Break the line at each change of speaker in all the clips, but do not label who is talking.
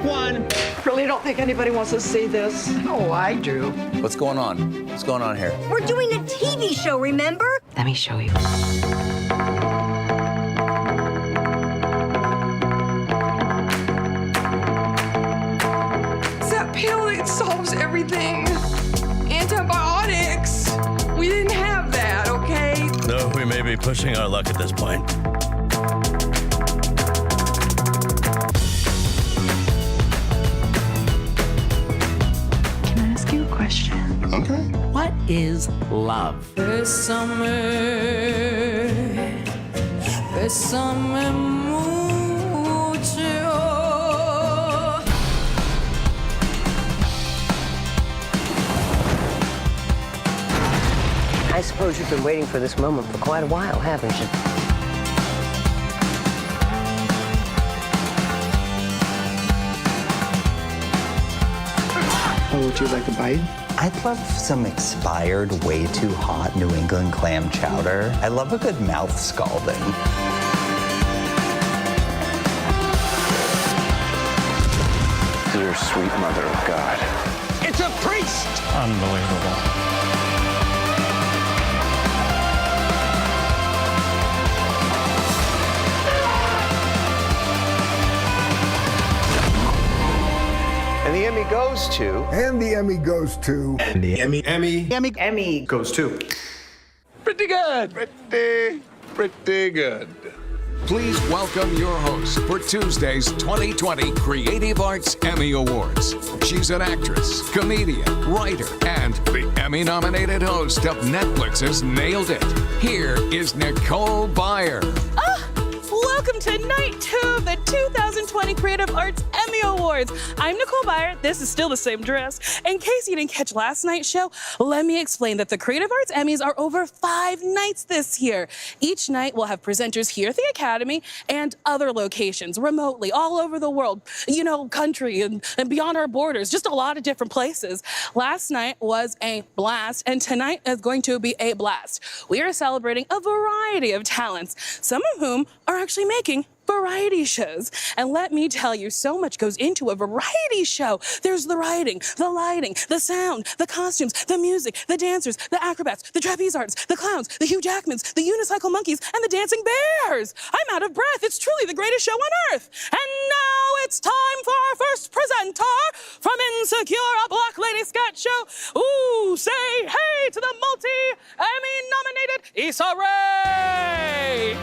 one.
Really don't think anybody wants to see this.
Oh, I do.
What's going on? What's going on here?
We're doing a TV show, remember?
Let me show you.
It's that pill that solves everything. Antibiotics. We didn't have that, okay?
No, we may be pushing our luck at this point.
Can I ask you a question?
Okay.
What is love?
There's summer mucho.
I suppose you've been waiting for this moment for quite a while, haven't you?
Oh, would you like a bite?
I'd love some expired, way too hot New England clam chowder. I love a good mouth scalding.
Dear sweet mother of God.
It's a priest!
Unbelievable.
And the Emmy goes to...
And the Emmy goes to...
And the Emmy
goes to.
Pretty good. Pretty good.
Please welcome your host for Tuesday's 2020 Creative Arts Emmy Awards. She's an actress, comedian, writer, and the Emmy-nominated host of Netflix's Nailed It. Here is Nicole Byer.
Welcome to night 2 of the 2020 Creative Arts Emmy Awards. I'm Nicole Byer. This is still the same dress. In case you didn't catch last night's show, let me explain that the Creative Arts Emmys are over 5 nights this year. Each night we'll have presenters here at the Academy and other locations, remotely, all over the world. You know, country and beyond our borders, just a lot of different places. Last night was a blast, and tonight is going to be a blast. We are celebrating a variety of talents, some of whom are actually making variety shows. And let me tell you, so much goes into a variety show. There's the writing, the lighting, the sound, the costumes, the music, the dancers, the acrobats, the trapeze artists, the clowns, the Hugh Jackmans, the unicycle monkeys, and the dancing bears. I'm out of breath. It's truly the greatest show on earth. And now it's time for our first presenter from Insecure, a Black Lady Sketch Show. Ooh, say hey to the multi-Emmy-nominated Issa Rae.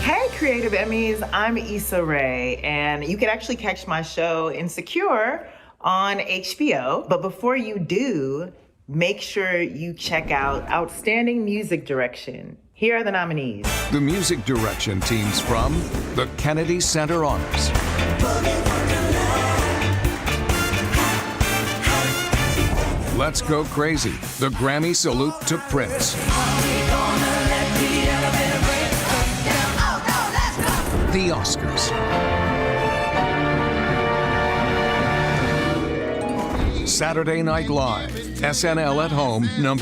Hey, Creative Emmys, I'm Issa Rae, and you can actually catch my show Insecure on HBO. But before you do, make sure you check out Outstanding Music Direction. Here are the nominees.
The music direction teams from the Kennedy Center Honors. Let's Go Crazy, the Grammy Salute to Prince. The Oscars. Saturday Night Live, SNL at Home, #1.
You know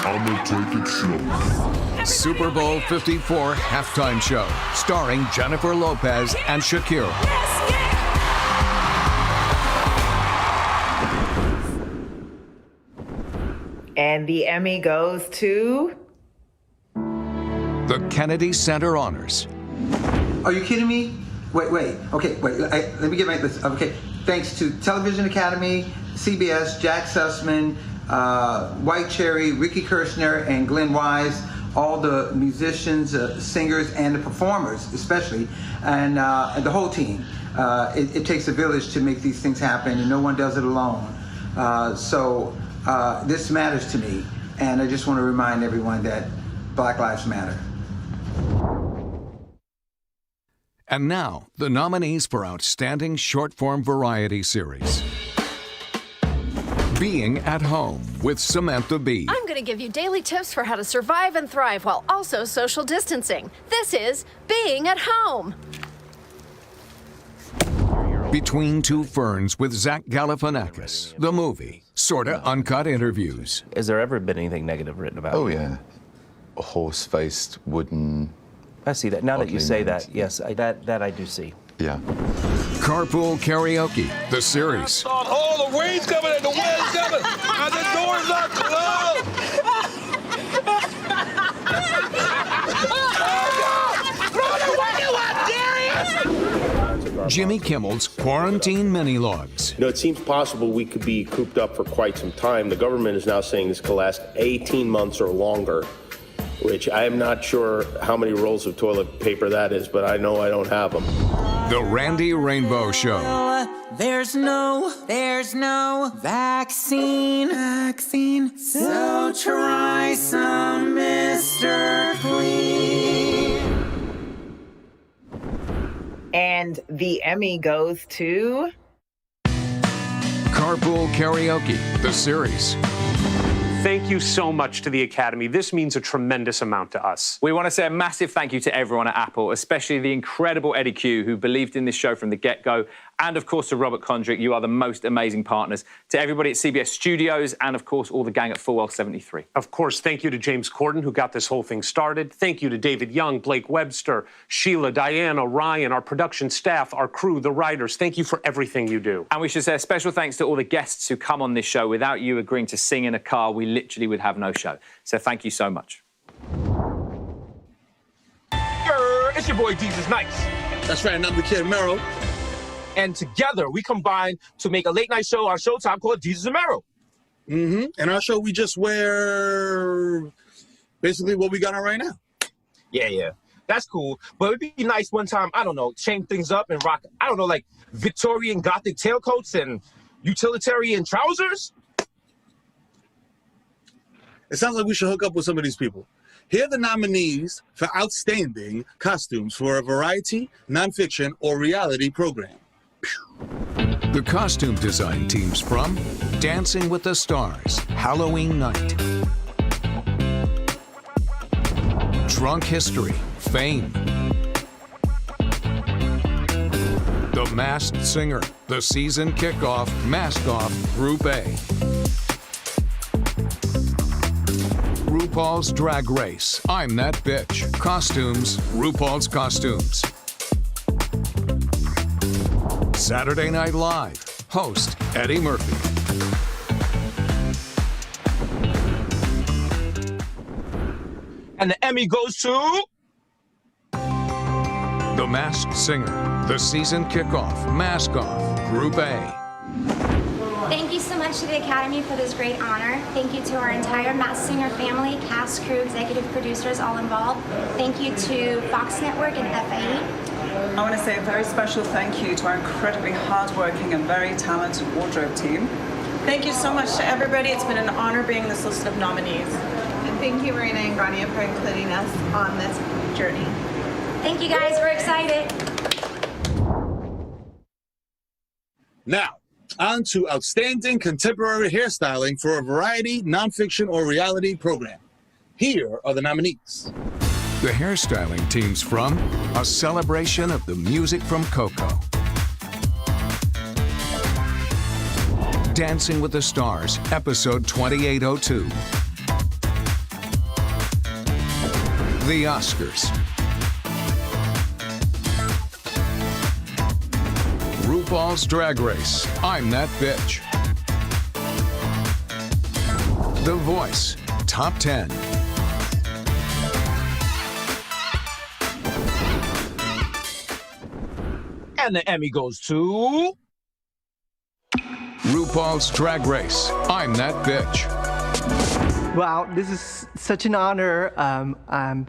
I'ma take it slow.
Super Bowl 54 halftime show, starring Jennifer Lopez and Shakira.
And the Emmy goes to...
The Kennedy Center Honors.
Are you kidding me? Wait. Okay, wait. Let me get my list. Okay, thanks to Television Academy, CBS, Jack Sussman, White Cherry, Ricky Kirshner, and Glenn Wise, all the musicians, singers, and the performers, especially, and the whole team. It takes a village to make these things happen, and no one does it alone. So this matters to me, and I just want to remind everyone that Black Lives Matter.
And now, the nominees for Outstanding Short-Form Variety Series. Being at Home with Samantha Bee.
I'm going to give you daily tips for how to survive and thrive while also social distancing. This is Being at Home.
Between Two Ferns with Zach Galifianakis, the movie. Sorta uncut interviews.
Has there ever been anything negative written about
Oh,
you?
yeah. A horse-faced wooden
I see that. Now that you say that, yes, that I do see.
Yeah. Carpool Karaoke, the series.
Oh, the rain's coming and the wind's coming, and the doors are closed.
Jimmy Kimmel's Quarantine Mini-Logs.
You know, it seems possible we could be cooped up for quite some time. The government is now saying this could last 18 months or longer, which I am not sure how many rolls of toilet paper that is, but I know I don't have them.
The Randy Rainbow Show.
There's no vaccine. So try some Mr. Clean.
And the Emmy goes to...
Carpool Karaoke, the series.
Thank you so much to the Academy. This means a tremendous amount to us.
We want to say a massive thank you to everyone at Apple, especially the incredible Eddie Q, who believed in this show from the get-go, and of course to Robert Condrick. You are the most amazing partners. To everybody at CBS Studios, and of course all the gang at Full Well 73.
Of course, thank you to James Corden, who got this whole thing started. Thank you to David Young, Blake Webster, Sheila, Diana, Ryan, our production staff, our crew, the writers. Thank you for everything you do.
And we should say a special thanks to all the guests who come on this show. Without you agreeing to sing in a car, we literally would have no show. So thank you so much.
It's your boy Jesus Nice. That's right, and I'm the Kid Mero. And together we combine to make a late night show on Showtime called Jesus and Mero. And our show, we just wear basically what we got on right now. Yeah. That's cool. But it'd be nice one time, I don't know, change things up and rock, I don't know, like Victorian Gothic tailcoats and utilitarian trousers. It sounds like we should hook up with some of these people. Here are the nominees for outstanding costumes for a variety, nonfiction, or reality program.
The costume design teams from Dancing with the Stars, Halloween Night, Drunk History, Fame, The Masked Singer, the season kickoff, Mask Off, Group A, RuPaul's Drag Race, I'm That Bitch, Costumes, RuPaul's Costumes, Saturday Night Live, host Eddie Murphy.
And the Emmy goes to...
The Masked Singer, the season kickoff, Mask Off, Group A.
Thank you so much to the Academy for this great honor. Thank you to our entire Masked Singer family, cast, crew, executive producers, all involved. Thank you to Fox Network and FAE.
I want to say a very special thank you to our incredibly hardworking and very talented wardrobe team. Thank you so much to everybody. It's been an honor being this list of nominees.
And thank you, Marina and Grania, for including us on this journey.
Thank you, guys. We're excited.
Now, on to outstanding contemporary hairstyling for a variety, nonfiction, or reality program. Here are the nominees.
The hairstyling teams from A Celebration of the Music from Coco, Dancing with the Stars, episode 2802, The Oscars, RuPaul's Drag Race, I'm That Bitch, The Voice, Top 10,
And the Emmy goes to...
RuPaul's Drag Race, I'm That Bitch.
Wow, this is such an honor.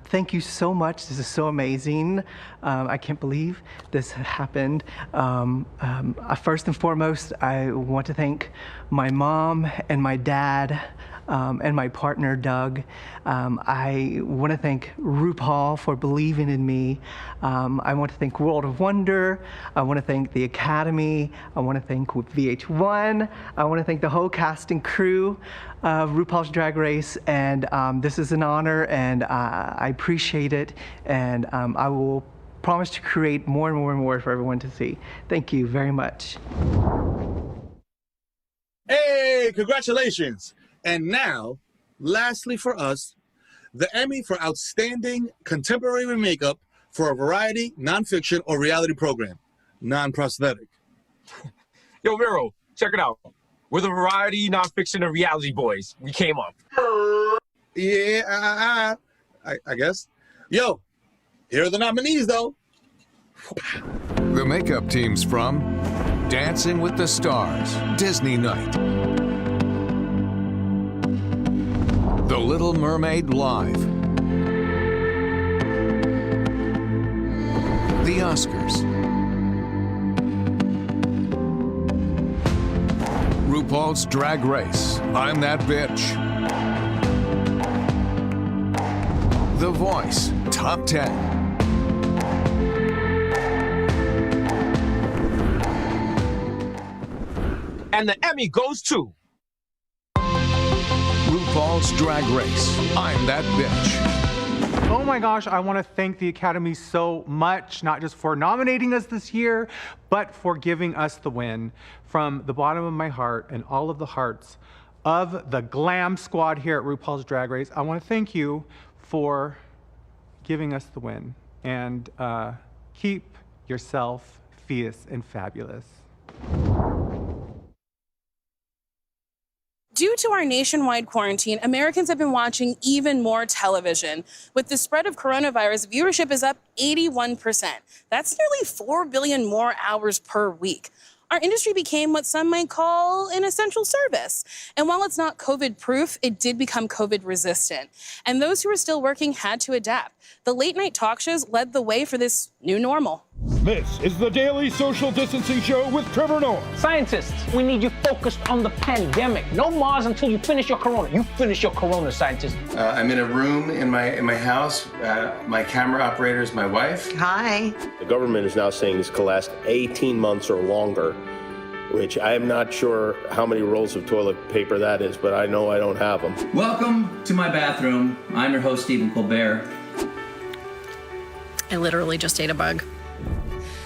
Thank you so much. This is so amazing. I can't believe this happened. First and foremost, I want to thank my mom and my dad and my partner, Doug. I want to thank RuPaul for believing in me. I want to thank World of Wonder. I want to thank the Academy. I want to thank VH1. I want to thank the whole cast and crew of RuPaul's Drag Race. And this is an honor, and I appreciate it. And I will promise to create more and more and more for everyone to see. Thank you very much.
Hey, congratulations. And now, lastly for us, the Emmy for Outstanding Contemporary Makeup for a variety, nonfiction, or reality program. Non-prosthetic.
Yo, Miro, check it out. We're the variety, nonfiction, and reality boys. We came up.
Yeah, I guess. Yo, here are the nominees, though.
The makeup team's from Dancing with the Stars, Disney Night, The Little Mermaid Live, the Oscars, RuPaul's Drag Race, I'm That Bitch, The Voice, Top 10.
And the Emmy goes to
RuPaul's Drag Race, I'm That Bitch.
Oh my gosh, I want to thank the Academy so much, not just for nominating us this year, but for giving us the win. From the bottom of my heart and all of the hearts of the glam squad here at RuPaul's Drag Race, I want to thank you for giving us the win. And keep yourself fierce and fabulous.
Due to our nationwide quarantine, Americans have been watching even more television. With the spread of coronavirus, viewership is up 81%. That's nearly 4 billion more hours per week. Our industry became what some might call an essential service. And while it's not COVID-proof, it did become COVID-resistant. And those who were still working had to adapt. The late-night talk shows led the way for this new normal.
This is the Daily Social Distancing Show with Trevor Noah.
Scientists, we need you focused on the pandemic. No Mars until you finish your corona. You finish your corona, scientists.
I'm in a room in my house. My camera operator is my wife.
Hi.
The government is now saying this could last 18 months or longer, which I am not sure how many rolls of toilet paper that is, but I know I don't have them.
Welcome to my bathroom. I'm your host, Stephen Colbert.
I literally just ate a bug.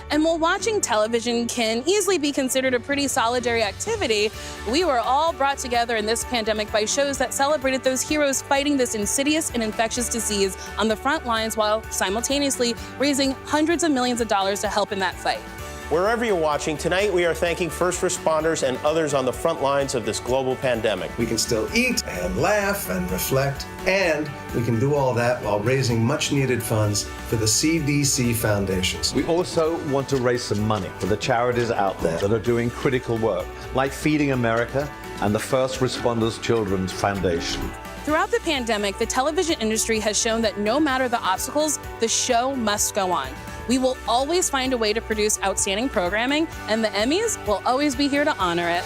And while watching television can easily be considered a pretty solitary activity, we were all brought together in this pandemic by shows that celebrated those heroes fighting this insidious and infectious disease on the front lines while simultaneously raising hundreds of millions of dollars to help in that fight.
Wherever you're watching, tonight we are thanking first responders and others on the front lines of this global pandemic.
We can still eat and laugh and reflect, and we can do all that while raising much needed funds for the CDC foundations.
We also want to raise some money for the charities out there that are doing critical work, like Feeding America and the First Responders Children's Foundation.
Throughout the pandemic, the television industry has shown that no matter the obstacles, the show must go on. We will always find a way to produce outstanding programming, and the Emmys will always be here to honor it.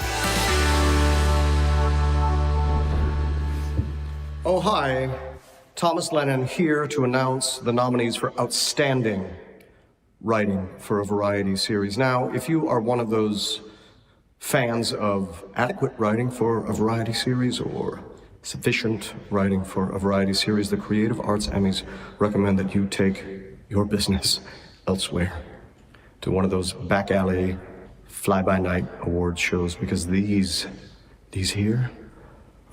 Oh, hi. Thomas Lennon here to announce the nominees for Outstanding Writing for a Variety Series. Now, if you are one of those fans of adequate writing for a variety series or sufficient writing for a variety series, the Creative Arts Emmys recommend that you take your business elsewhere, to one of those back alley fly-by-night awards shows, because these here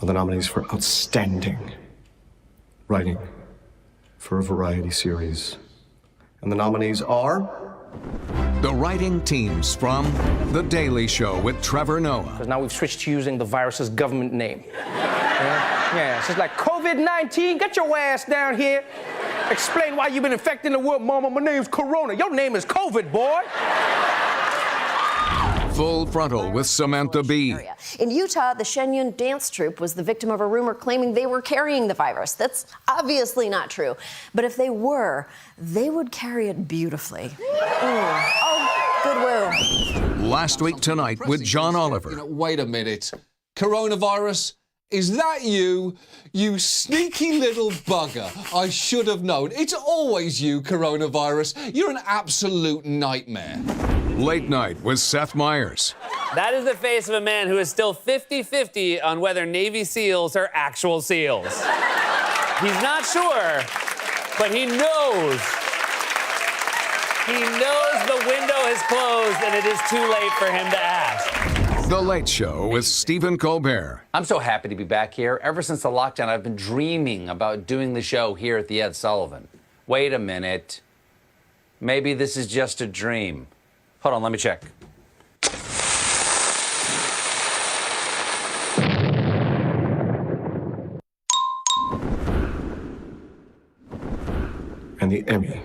are the nominees for Outstanding Writing for a Variety Series. And the nominees are...
The writing teams from The Daily Show with Trevor Noah.
Because now we've switched to using the virus's government name. Yeah, so it's like COVID-19, get your ass down here. Explain why you've been infecting the world, mama. My name's Corona. Your name is COVID, boy.
Full Frontal with Samantha Bee.
In Utah, the Shenyun dance troupe was the victim of a rumor claiming they were carrying the virus. That's obviously not true. But if they were, they would carry it beautifully. Oh, good woo.
Last Week Tonight with John Oliver.
Wait a minute. Coronavirus? Is that you? You sneaky little bugger. I should have known. It's always you, coronavirus. You're an absolute nightmare.
Late Night with Seth Meyers.
That is the face of a man who is still 50-50 on whether Navy SEALs are actual SEALs. He's not sure, but he knows. He knows the window has closed and it is too late for him to ask.
The Late Show with Stephen Colbert.
I'm so happy to be back here. Ever since the lockdown, I've been dreaming about doing the show here at the Ed Sullivan. Wait a minute. maybe this is just a dream. Hold on, let me check.
And the Emmy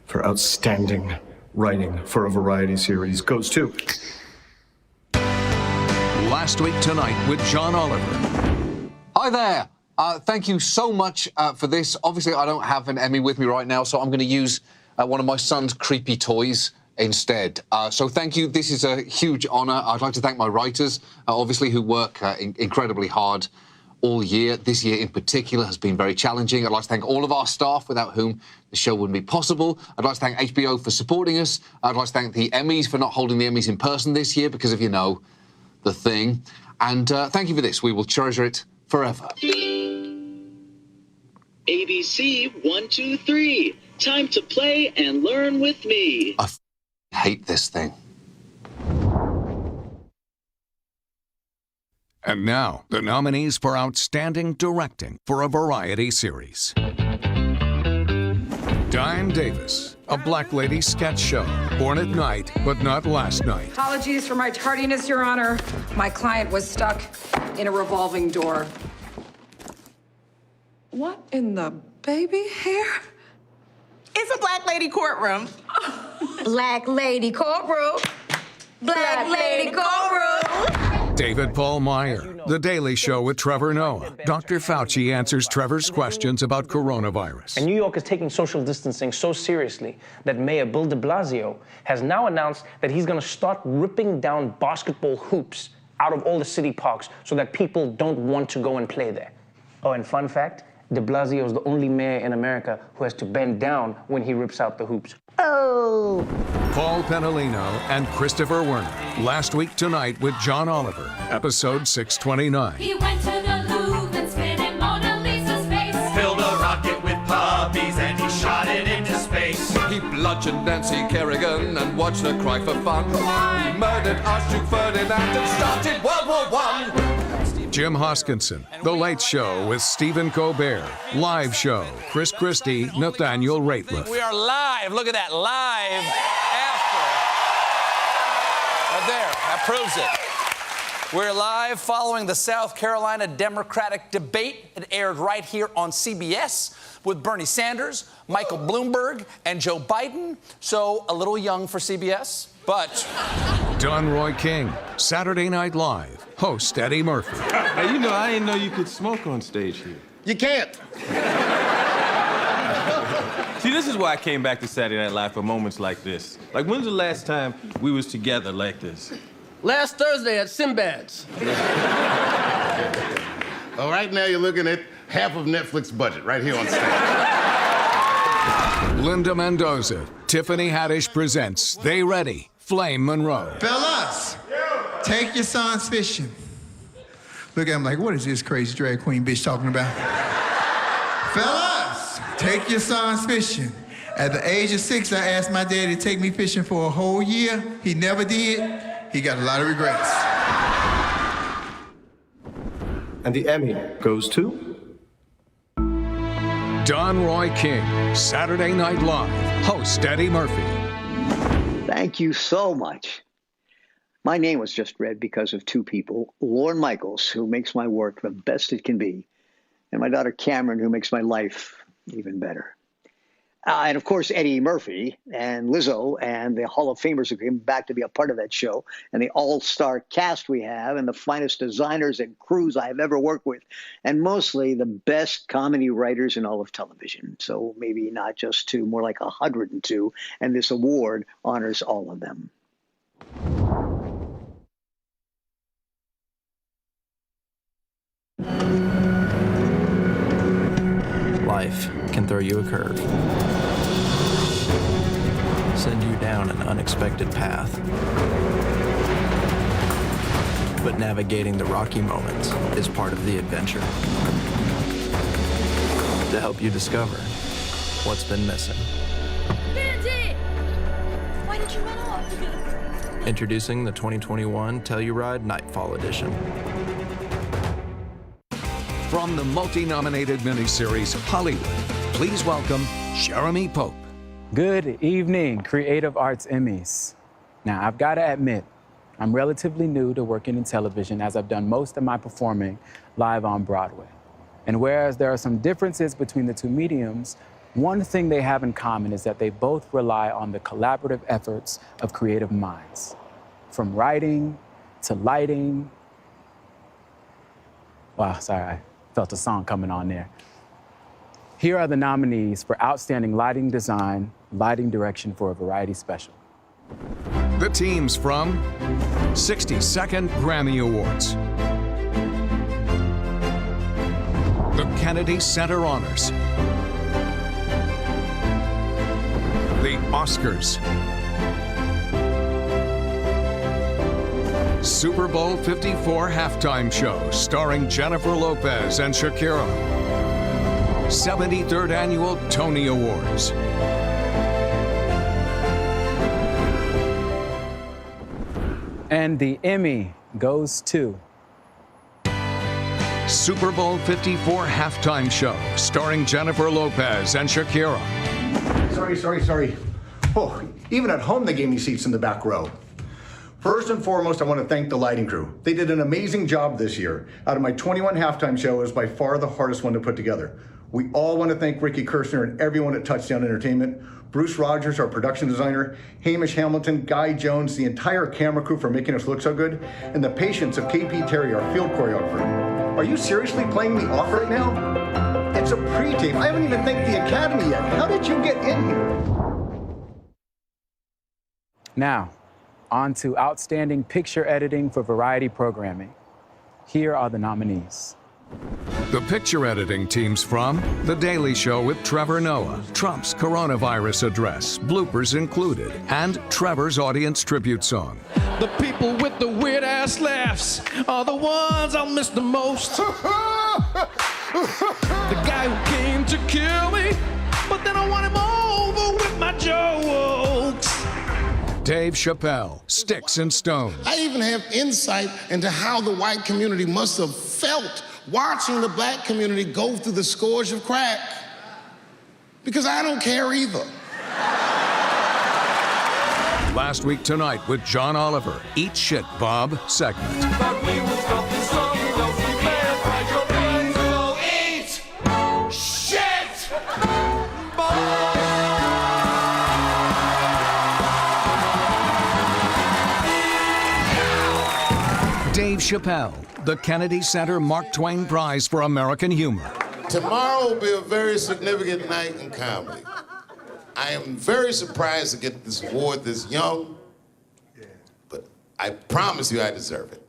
for Outstanding Writing for a Variety Series goes to...
Last Week Tonight with John Oliver.
Hi there. Thank you so much for this. Obviously, I don't have an Emmy with me right now, so I'm going to use one of my son's creepy toys instead. So thank you. This is a huge honour. I'd like to thank my writers, obviously, who work incredibly hard all year. This year in particular has been very challenging. I'd like to thank all of our staff, without whom the show wouldn't be possible. I'd like to thank HBO for supporting us. I'd like to thank the Emmys for not holding the Emmys in person this year because of, you know, the thing. And thank you for this. We will treasure it forever.
ABC 1, 2, 3. Time to play and learn with me.
I hate this thing.
And now, the nominees for Outstanding Directing for a Variety Series. Diane Davis, A Black Lady sketch show. Born at night, but not last night.
Apologies for my tardiness, Your Honor. My client was stuck in a revolving door. What in the baby hair?
It's a Black Lady courtroom.
Black Lady courtroom. Black Lady courtroom.
David Paul Meyer, The Daily Show with Trevor Noah. Dr. Fauci answers Trevor's questions about coronavirus.
And New York is taking social distancing so seriously that Mayor Bill de Blasio has now announced that he's going to start ripping down basketball hoops out of all the city parks so that people don't want to go and play there. Oh, and fun fact, de Blasio is the only mayor in America who has to bend down when he rips out the hoops. Oh!
Paul Penalino and Christopher Werner. Last Week Tonight with John Oliver. Episode 629.
He went to the Louvre and spit in Mona Lisa's face.
Filled a rocket with puppies and he shot it into space.
He bludgeoned Nancy Kerrigan and watched her cry for fun. He murdered Archduke Ferdinand and started World War I. Jim Hoskinson, The Late Show with Stephen Colbert. Live show, Chris Christie, Nathaniel Rateliff.
We are live. Look at that. Live after. Right there. That proves it. We're live following the South Carolina Democratic debate. It aired right here on CBS with Bernie Sanders, Michael Bloomberg, and Joe Biden. So a little young for CBS, but...
Don Roy King, Saturday Night Live. Host Eddie Murphy.
Hey, you know, I didn't know you could smoke on stage here. You can't. See, this is why I came back to Saturday Night Live for moments like this. Like, when's the last time we was together like this?
Last Thursday at Sinbad's.
Oh, right now you're looking at half of Netflix budget right here on stage.
Linda Mendoza, Tiffany Haddish presents They Ready, Flame Monroe.
Fellas, take your sons fishing. Look at him like, what is this crazy drag queen bitch talking about? Fellas, take your sons fishing. At the age of 6, I asked my daddy to take me fishing for a whole year. He never did. He got a lot of regrets.
And the Emmy goes to...
Don Roy King, Saturday Night Live. Host Eddie Murphy.
Thank you so much. My name was just read because of two people, Lorne Michaels, who makes my work the best it can be, and my daughter Cameron, who makes my life even better. And of course, Eddie Murphy and Lizzo and the Hall of Famers who came back to be a part of that show, and the all-star cast we have, and the finest designers and crews I have ever worked with, and mostly the best comedy writers in all of television. So maybe not just two, more like 102, and this award honors all of them.
Life can throw you a curve, send you down an unexpected path. But navigating the rocky moments is part of the adventure. To help you discover what's been missing.
Bandit! Why did you run off?
Introducing the 2021 Telluride Nightfall Edition.
From the multi-nominated miniseries Hollywood, please welcome Jeremy Pope.
Good evening, Creative Arts Emmys. Now, I've got to admit, I'm relatively new to working in television as I've done most of my performing live on Broadway. And whereas there are some differences between the two mediums, one thing they have in common is that they both rely on the collaborative efforts of creative minds. From writing to lighting. Wow, sorry, I felt a song coming on there. Here are the nominees for Outstanding Lighting Design, Lighting Direction for a Variety Special.
The teams from 62nd Grammy Awards, the Kennedy Center Honors, the Oscars, Super Bowl 54 halftime show starring Jennifer Lopez and Shakira, 73rd Annual Tony Awards,
and the Emmy goes to
Super Bowl 54 halftime show starring Jennifer Lopez and Shakira.
Sorry. Oh, even at home they gave me seats in the back row. First and foremost, I want to thank the lighting crew. They did an amazing job this year. Out of my 21 halftime shows, it was by far the hardest one to put together. We all want to thank Ricky Kirshner and everyone at Touchdown Entertainment, Bruce Rogers, our production designer, Hamish Hamilton, Guy Jones, the entire camera crew for making us look so good, and the patience of KP Terry, our field choreographer. Are you seriously playing me off right now? It's a pre-tape. I haven't even thanked the Academy yet. How did you get in here?
Now, on to Outstanding Picture Editing for Variety Programming. Here are the nominees.
The picture editing teams from The Daily Show with Trevor Noah, Trump's coronavirus address, bloopers included, and Trevor's audience tribute song.
The people with the weird ass laughs are the ones I'll miss the most. The guy who came to kill me, but then I want him over with my jokes.
Dave Chappelle, Sticks and Stones.
I even have insight into how the white community must have felt watching the black community go through the scourge of crack. Because I don't care either.
Last Week Tonight with John Oliver, Eat Shit, Bob segment. Dave Chappelle, the Kennedy Center Mark Twain Prize for American Humor.
Tomorrow will be a very significant night in comedy. I am very surprised to get this award this young, but I promise you I deserve it.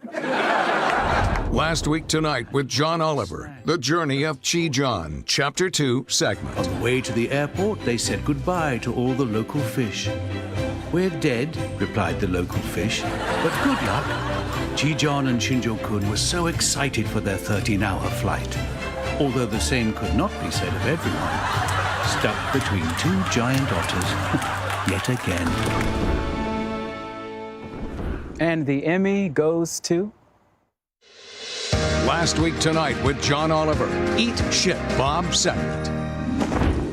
Last Week Tonight with John Oliver, The Journey of Chi John, Chapter 2 segment.
On the way to the airport, they said goodbye to all the local fish. "We're dead," replied the local fish, "but good luck." Chi John and Shinjo-kun were so excited for their 13-hour flight, although the same could not be said of everyone. Stuck between two giant otters, yet again.
And the Emmy goes to
Last Week Tonight with John Oliver, Eat Shit, Bob segment.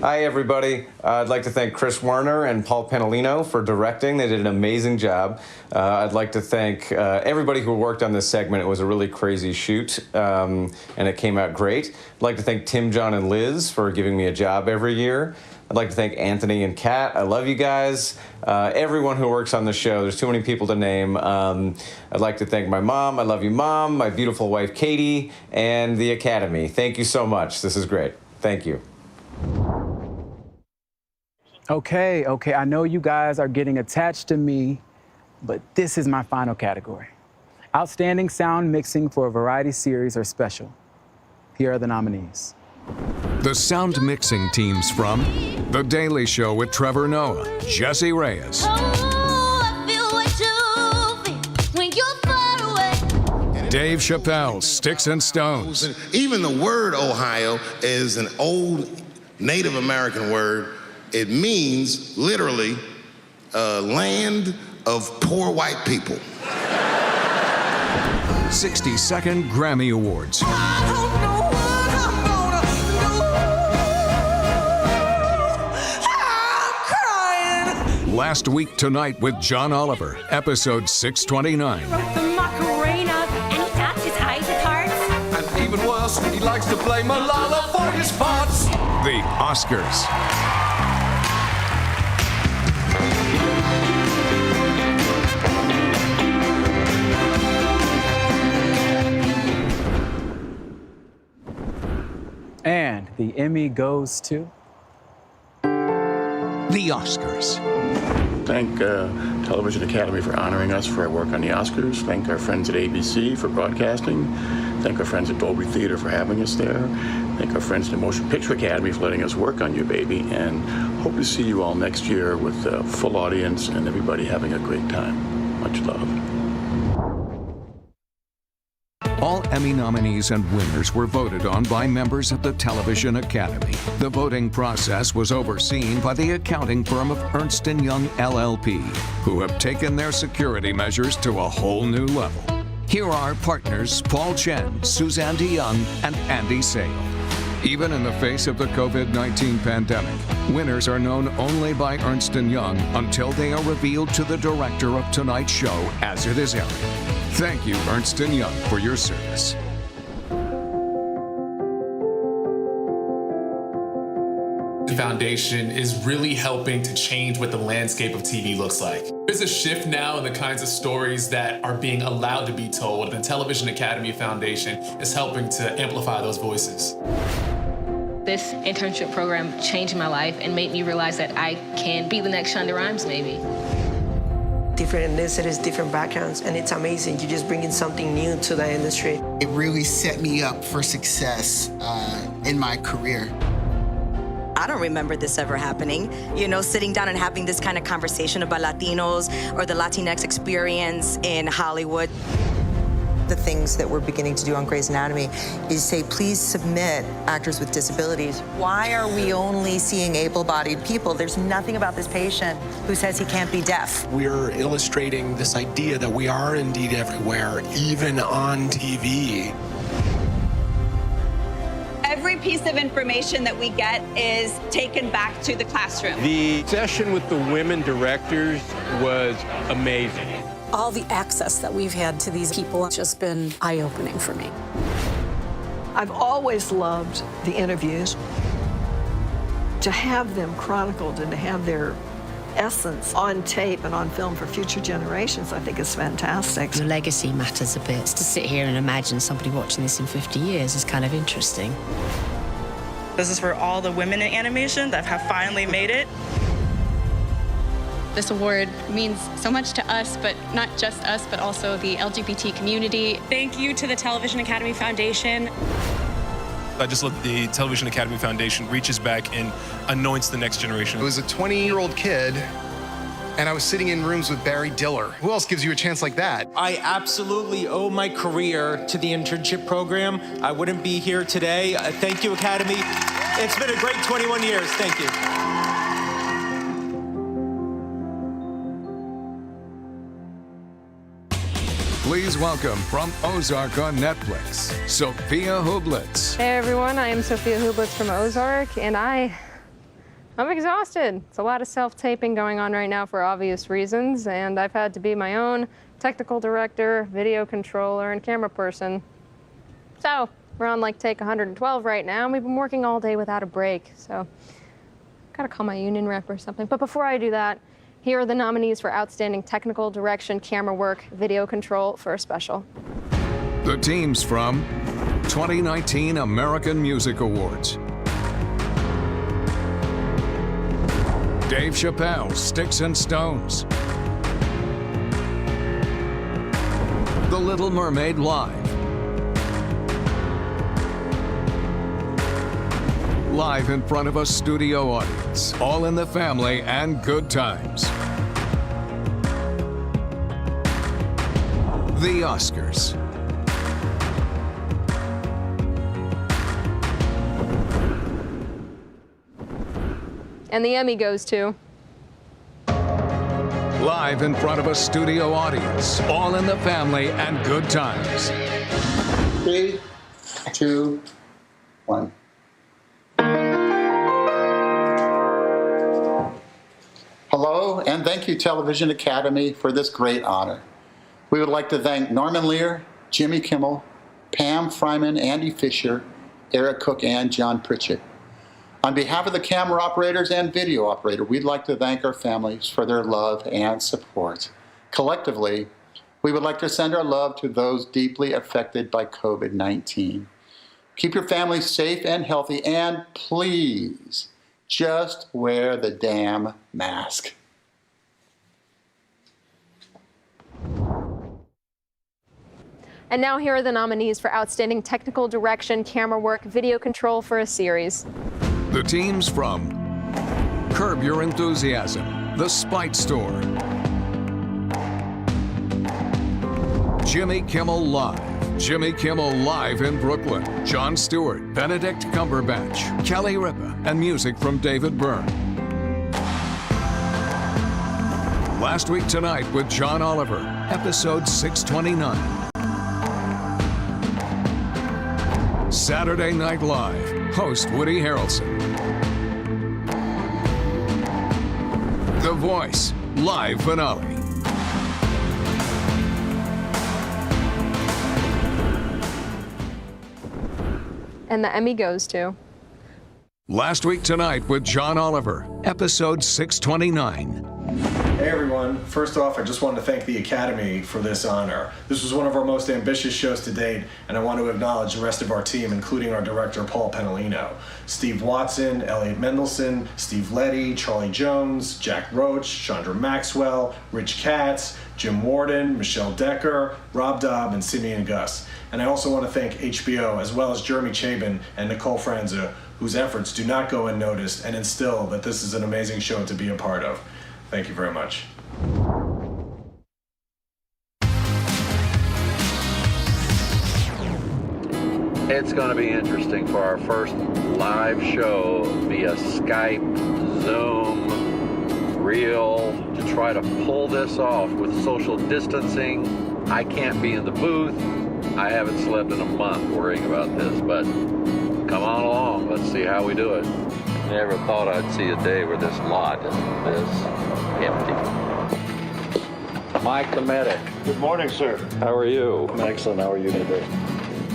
Hi, everybody. I'd like to thank Chris Werner and Paul Panalino for directing. They did an amazing job. I'd like to thank everybody who worked on this segment. It was a really crazy shoot, and it came out great. I'd like to thank Tim, John, and Liz for giving me a job every year. I'd like to thank Anthony and Kat. I love you guys. Everyone who works on the show. There's too many people to name. I'd like to thank my mom. I love you, Mom. My beautiful wife, Katie, and the Academy. Thank you so much. This is great. Thank you.
Okay, I know you guys are getting attached to me, but this is my final category. Outstanding Sound Mixing for a Variety Series or Special. Here are the nominees.
The sound mixing teams from The Daily Show with Trevor Noah, Jesse Reyes, Dave Chappelle, Sticks and Stones.
Even the word Ohio is an old Native American word. It means, literally, land of poor white people.
62nd Grammy Awards. Last Week Tonight with John Oliver, episode 629.
The Macarena, and he taps his eyes at hearts.
And even worse, he likes to play Malala for his parts.
The Oscars.
And the Emmy goes to...
The Oscars.
Thank Television Academy for honoring us for our work on the Oscars. Thank our friends at ABC for broadcasting. Thank our friends at Dolby Theater for having us there. Thank our friends at the Motion Picture Academy for letting us work on You Baby. And hope to see you all next year with a full audience and everybody having a great time. Much love.
All Emmy nominees and winners were voted on by members of the Television Academy. The voting process was overseen by the accounting firm of Ernst & Young LLP, who have taken their security measures to a whole new level. Here are partners Paul Chen, Suzanne DeYoung, and Andy Sale. Even in the face of the COVID-19 pandemic, winners are known only by Ernst & Young until they are revealed to the director of tonight's show as it is airing. Thank you, Ernst & Young, for your service.
The foundation is really helping to change what the landscape of TV looks like. There's a shift now in the kinds of stories that are being allowed to be told. The Television Academy Foundation is helping to amplify those voices.
This internship program changed my life and made me realize that I can be the next Shonda Rhimes, maybe.
Different ethnicities, different backgrounds, and it's amazing. You're just bringing something new to the industry.
It really set me up for success in my career.
I don't remember this ever happening. You know, sitting down and having this kind of conversation about Latinos or the Latinx experience in Hollywood.
The things that we're beginning to do on Grey's Anatomy is say, please submit actors with disabilities. Why are we only seeing able-bodied people? There's nothing about this patient who says he can't be deaf.
We're illustrating this idea that we are indeed everywhere, even on TV.
Every piece of information that we get is taken back to the classroom.
The session with the women directors was amazing.
All the access that we've had to these people has just been eye-opening for me.
I've always loved the interviews. To have them chronicled and to have their essence on tape and on film for future generations, I think is fantastic.
The legacy matters a bit. To sit here and imagine somebody watching this in 50 years is kind of interesting.
This is for all the women in animation that have finally made it.
This award means so much to us, but not just us, but also the LGBT community.
Thank you to the Television Academy Foundation.
I just love that the Television Academy Foundation reaches back and anoints the next generation.
I was a 20-year-old kid, and I was sitting in rooms with Barry Diller. Who else gives you a chance like that?
I absolutely owe my career to the internship program. I wouldn't be here today. Thank you, Academy. It's been a great 21 years. Thank you.
Please welcome from Ozark on Netflix, Sophia Hublitz.
Hey everyone, I am Sophia Hublitz from Ozark, and I'm exhausted. It's a lot of self-taping going on right now for obvious reasons, and I've had to be my own technical director, video controller, and camera person. So, we're on like take 112 right now, and we've been working all day without a break, so gotta call my union rep or something. But before I do that, here are the nominees for Outstanding Technical Direction, Camera Work, Video Control for a Special.
The teams from 2019 American Music Awards. Dave Chappelle, Sticks and Stones. The Little Mermaid Live. Live in front of a studio audience, all in the family and good times. The Oscars.
And the Emmy goes to...
Live in front of a studio audience, all in the family and good times.
3, 2, 1. Hello, and thank you, Television Academy, for this great honor. We would like to thank Norman Lear, Jimmy Kimmel, Pam Fryman, Andy Fisher, Eric Cook, and John Pritchett. On behalf of the camera operators and video operator, we'd like to thank our families for their love and support. Collectively, we would like to send our love to those deeply affected by COVID-19. Keep your families safe and healthy, and please, just wear the damn mask.
And now here are the nominees for Outstanding Technical Direction, Camera Work, Video Control for a Series.
The teams from Curb Your Enthusiasm, The Spite Store, Jimmy Kimmel Live in Brooklyn, Jon Stewart, Benedict Cumberbatch, Kelly Ripa, and music from David Byrne. Last Week Tonight with John Oliver, episode 629. Saturday Night Live, host Woody Harrelson. The Voice, live finale.
And the Emmy goes to
Last Week Tonight with John Oliver, episode 629.
Hey everyone, first off I just wanted to thank the Academy for this honor. This was one of our most ambitious shows to date, and I want to acknowledge the rest of our team, including our director Paul Penolino, Steve Watson, Elliot Mendelson, Steve Letty, Charlie Jones, Jack Roach, Chandra Maxwell, Rich Katz, Jim Warden, Michelle Decker, Rob Dobb, and Simeon Gus. And I also want to thank HBO, as well as Jeremy Chabin and Nicole Franza, whose efforts do not go unnoticed and instill that this is an amazing show to be a part of. Thank you very much.
It's going to be interesting for our first live show via Skype, Zoom, Reel, to try to pull this off with social distancing. I can't be in the booth. I haven't slept in a month worrying about this, but come on along. Let's see how we do it. Never thought I'd see a day where this lot is this empty. Mike the medic.
Good morning, sir.
How are you?
I'm excellent. How are you today?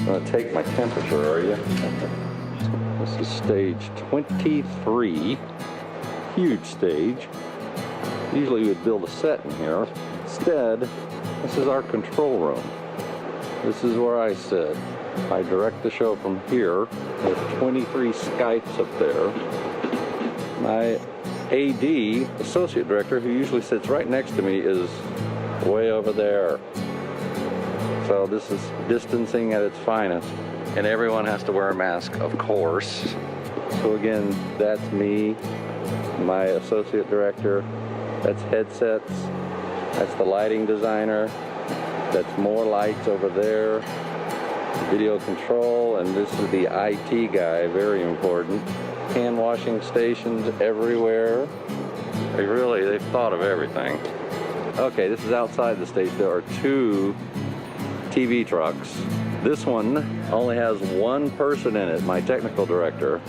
Going to take my temperature, are you? This is stage 23. Huge stage. Usually we would build a set in here. Instead, this is our control room. This is where I sit. I direct the show from here. There's 23 Skypes up there. My AD, associate director, who usually sits right next to me, is way over there. So this is distancing at its finest. And everyone has to wear a mask, of course. So again, that's me, my associate director. That's headsets. That's the lighting designer. That's more lights over there. Video control, and this is the IT guy, very important. Hand washing stations everywhere. They've thought of everything. Okay, this is outside the stage. There are 2 TV trucks. This one only has 1 person in it, my technical director.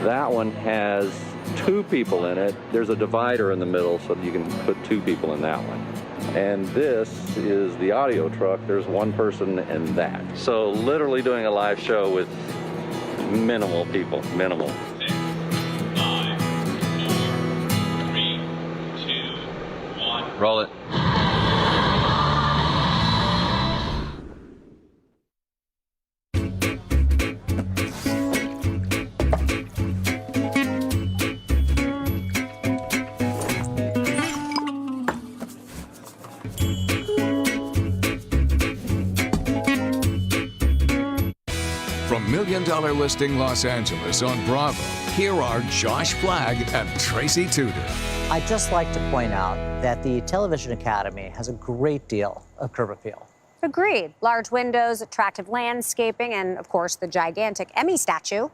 That one has 2 people in it. There's a divider in the middle so you can put 2 people in that one. And this is the audio truck. There's 1 person in that. So literally doing a live show with minimal people, minimal. 6, 5, 4, 3, 2, 1. Roll it.
From $1 Million Listing Los Angeles on Bravo, here are Josh Flagg and Tracy Tudor.
I'd just like to point out that the Television Academy has a great deal of curb appeal.
Agreed. Large windows, attractive landscaping, and, of course, the gigantic Emmy statue.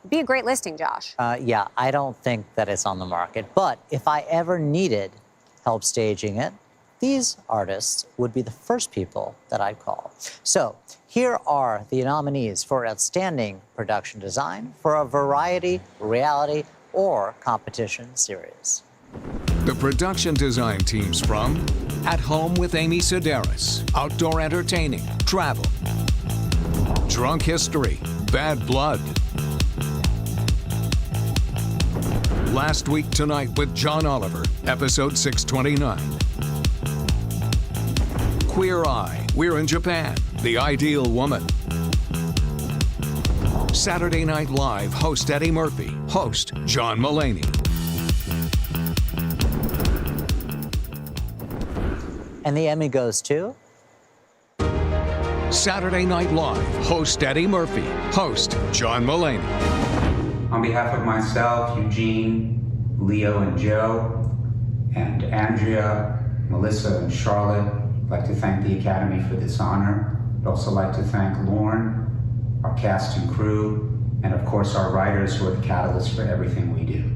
It'd be a great listing, Josh.
Yeah, I don't think that it's on the market. But if I ever needed help staging it, these artists would be the first people that I'd call. So here are the nominees for Outstanding Production Design for a variety, reality, or competition series.
The production design teams from At Home with Amy Sedaris, Outdoor Entertaining, Travel, Drunk History, Bad Blood, Last Week Tonight with John Oliver, episode 629. Queer Eye, We're in Japan, The Ideal Woman. Saturday Night Live host Eddie Murphy, host John Mulaney.
And the Emmy goes to?
Saturday Night Live host Eddie Murphy, host John Mulaney.
On behalf of myself, Eugene, Leo and Joe, and Andrea, Melissa and Charlotte, I'd like to thank the Academy for this honor. I'd also like to thank Lauren, our cast and crew, and of course our writers who are the catalyst for everything we do.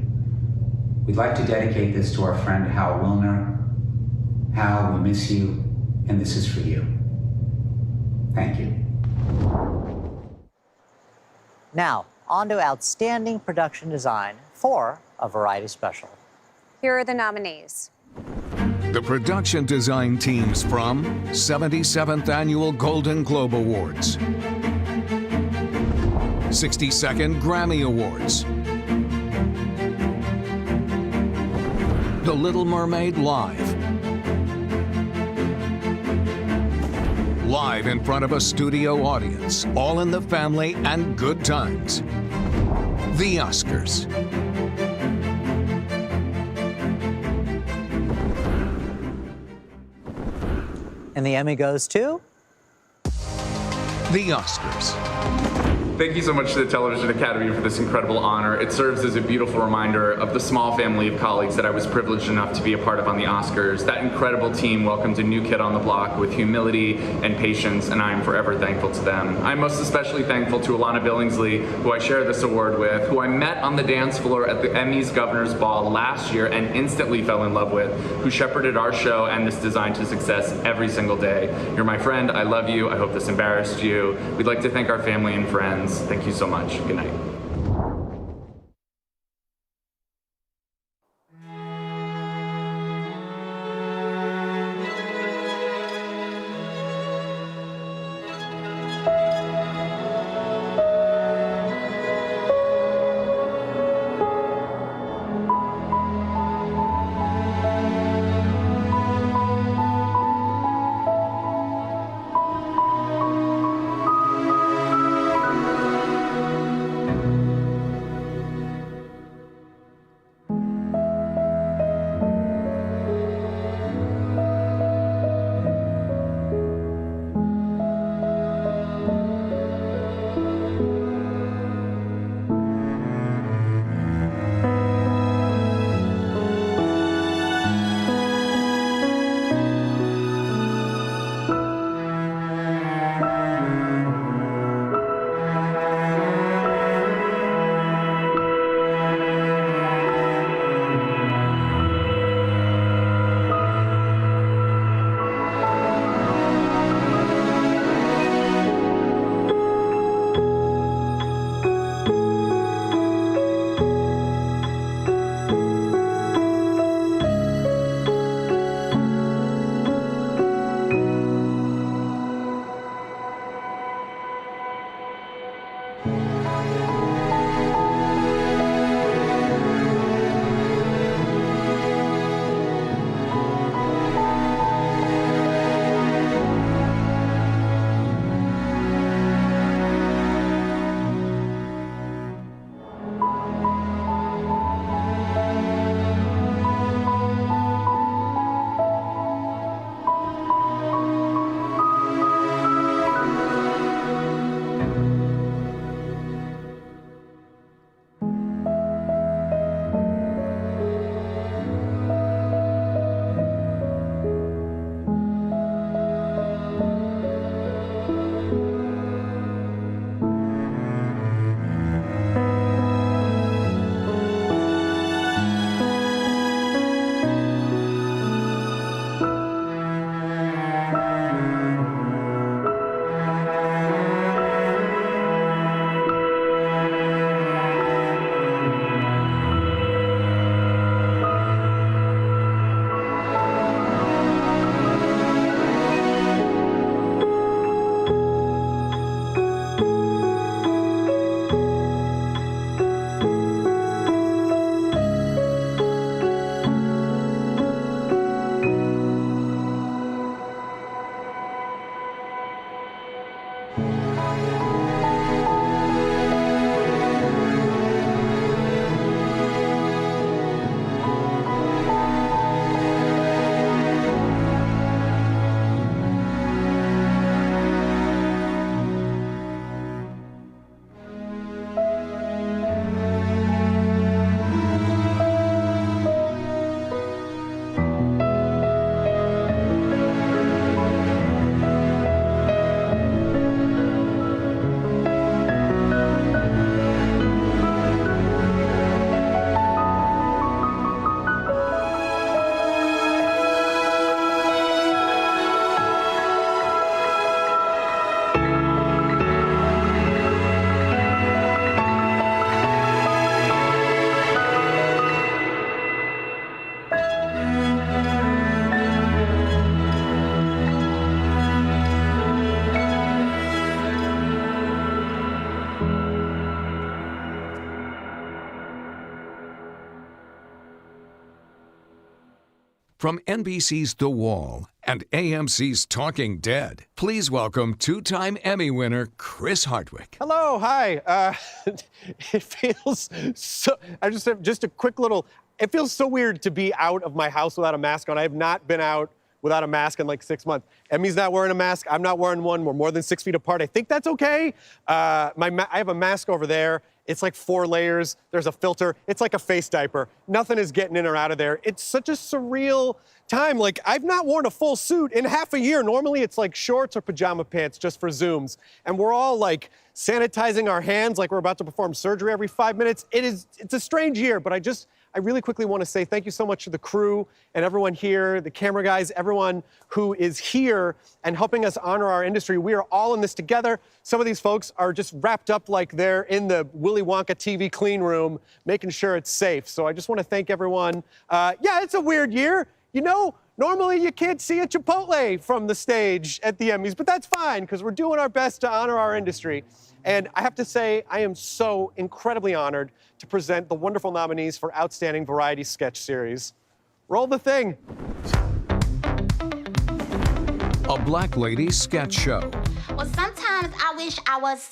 We'd like to dedicate this to our friend Hal Wilner. Hal, we miss you, and this is for you. Thank you.
Now, on to Outstanding Production Design for a Variety Special.
Here are the nominees.
The production design teams from 77th Annual Golden Globe Awards, 62nd Grammy Awards, The Little Mermaid Live, live in front of a studio audience, all in the family and good times. The Oscars.
And the Emmy goes to?
The Oscars.
Thank you so much to the Television Academy for this incredible honor. It serves as a beautiful reminder of the small family of colleagues that I was privileged enough to be a part of on the Oscars. That incredible team welcomed a new kid on the block with humility and patience, and I am forever thankful to them. I'm most especially thankful to Alana Billingsley, who I share this award with, who I met on the dance floor at the Emmys Governor's Ball last year and instantly fell in love with, who shepherded our show and this design to success every single day. You're my friend. I love you. I hope this embarrassed you. We'd like to thank our family and friends. Thank you so much. Good night.
From NBC's The Wall and AMC's Talking Dead, please welcome two-time Emmy winner Chris Hardwick.
Hello, hi. It feels so. I just a quick little. It feels so weird to be out of my house without a mask on. I have not been out without a mask in like 6 months. Emmy's not wearing a mask. I'm not wearing one. We're more than 6 feet apart. I think that's okay. I have a mask over there. It's like 4 layers. There's a filter. It's like a face diaper. Nothing is getting in or out of there. It's such a surreal time. Like, I've not worn a full suit in half a year. Normally, it's like shorts or pajama pants just for Zooms. And we're all like sanitizing our hands like we're about to perform surgery every 5 minutes. It's a strange year, but I really quickly want to say thank you so much to the crew and everyone here, the camera guys, everyone who is here and helping us honor our industry. We are all in this together. Some of these folks are just wrapped up like they're in the Willy Wonka TV clean room, making sure it's safe. So I just want to thank everyone. Yeah, it's a weird year. You know, normally you can't see a Chipotle from the stage at the Emmys, but that's fine because we're doing our best to honor our industry. And I have to say, I am so incredibly honored to present the wonderful nominees for Outstanding Variety Sketch Series. Roll the thing.
A Black Lady Sketch Show.
Well, sometimes I wish I was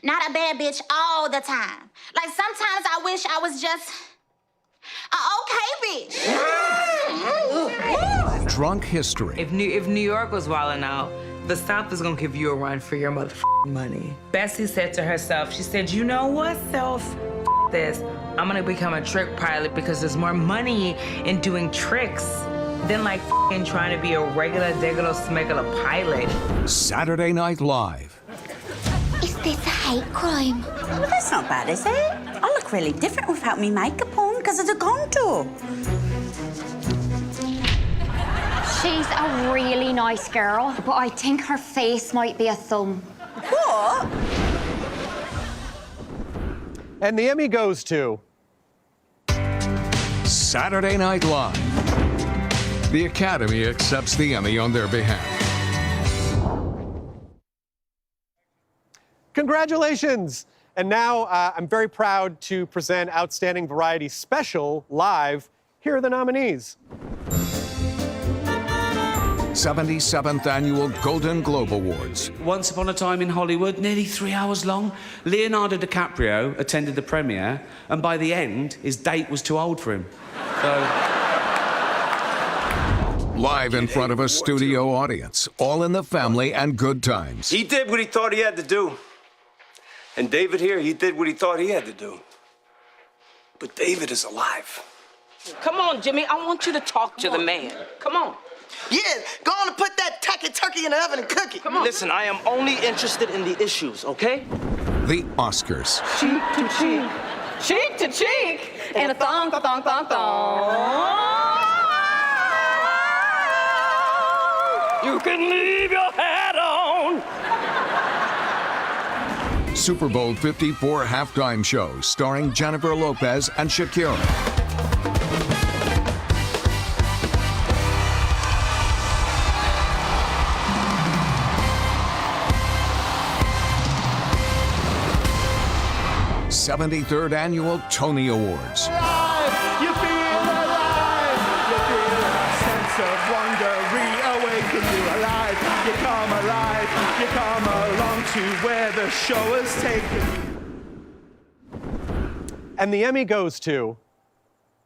not a bad bitch all the time. Like, sometimes I wish I was just an okay bitch.
Drunk History.
If New York was wilding out, the South is gonna give you a run for your motherfucking money. Bessie said to herself, she said, you know what, self, this. I'm gonna become a trick pilot because there's more money in doing tricks than like trying to be a regular, degular, smegular pilot.
Saturday Night Live.
Is this a hate crime?
Well, that's not bad, is it? I look really different without me makeup on because of the contour.
She's a really nice girl, but I think her face might be a thumb.
What?
And the Emmy goes to
Saturday Night Live. The Academy accepts the Emmy on their behalf.
Congratulations! And now I'm very proud to present Outstanding Variety Special live. Here are the nominees.
77th Annual Golden Globe Awards.
Once Upon a Time in Hollywood, nearly 3 hours long. Leonardo DiCaprio attended the premiere, and by the end, his date was too old for him. So...
Live in front of a studio audience, all in the family and good times.
He did what he thought he had to do. And David here, he did what he thought he had to do. But David is alive.
Come on, Jimmy, I want you to talk to the man. Come on.
Yeah, go on and put that tacky turkey in the oven and cook it.
Come on.
Listen, I am only interested in the issues, okay?
The Oscars.
Cheek to cheek. Cheek to cheek. And a thong, thong, thong, thong.
You can leave your hat on.
Super Bowl 54 halftime show starring Jennifer Lopez and Shakira. / 73rd Annual Tony Awards.
You feel alive. You feel a sense of wonder reawaken you alive. You come alive. You come along to where the show is taken.
And the Emmy goes to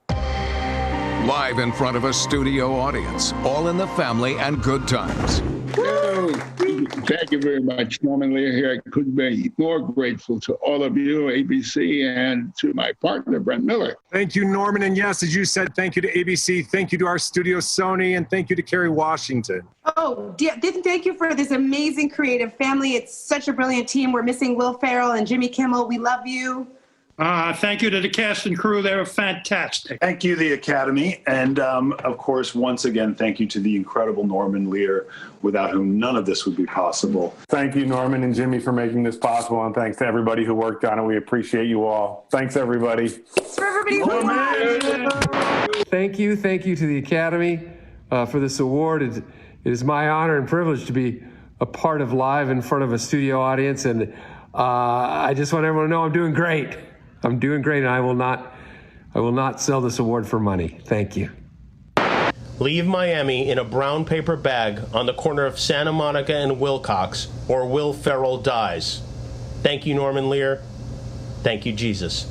Live in front of a studio audience, all in the family and good times.
Oh, thank you very much. Norman Lear here. I couldn't be more grateful to all of you, ABC, and to my partner, Brent Miller.
Thank you, Norman. And yes, as you said, thank you to ABC, thank you to our studio, Sony, and thank you to Kerry Washington.
Oh, thank you for this amazing creative family. It's such a brilliant team. We're missing Will Ferrell and Jimmy Kimmel. We love you.
Thank you to the cast and crew. They were fantastic.
Thank you, the Academy. And of course, once again, thank you to the incredible Norman Lear, without whom none of this would be possible.
Thank you, Norman and Jimmy, for making this possible. And thanks to everybody who worked on it. We appreciate you all. Thanks, everybody.
Thanks for everybody.
Thank you to the Academy for this award. It is my honor and privilege to be a part of Live in front of a studio audience. And I just want everyone to know I'm doing great. I'm doing great, and I will not sell this award for money. Thank you.
Leave Miami in a brown paper bag on the corner of Santa Monica and Wilcox, or Will Ferrell dies. Thank you, Norman Lear. Thank you, Jesus.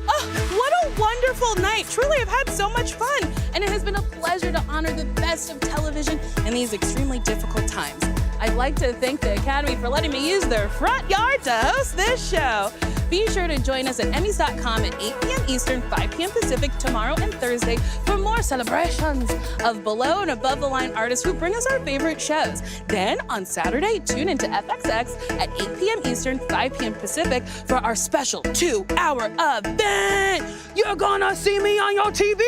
What a wonderful night. Truly, I've had so much fun. And it has been a pleasure to honor the best of television in these extremely difficult times. I'd like to thank the Academy for letting me use their front yard to host this show. Be sure to join us at Emmys.com at 8 p.m. Eastern, 5 p.m. Pacific tomorrow and Thursday for more celebrations of below and above the line artists who bring us our favorite shows. Then on Saturday, tune into FXX at 8 p.m. Eastern, 5 p.m. Pacific for our special 2-hour event. You're gonna see me on your TV.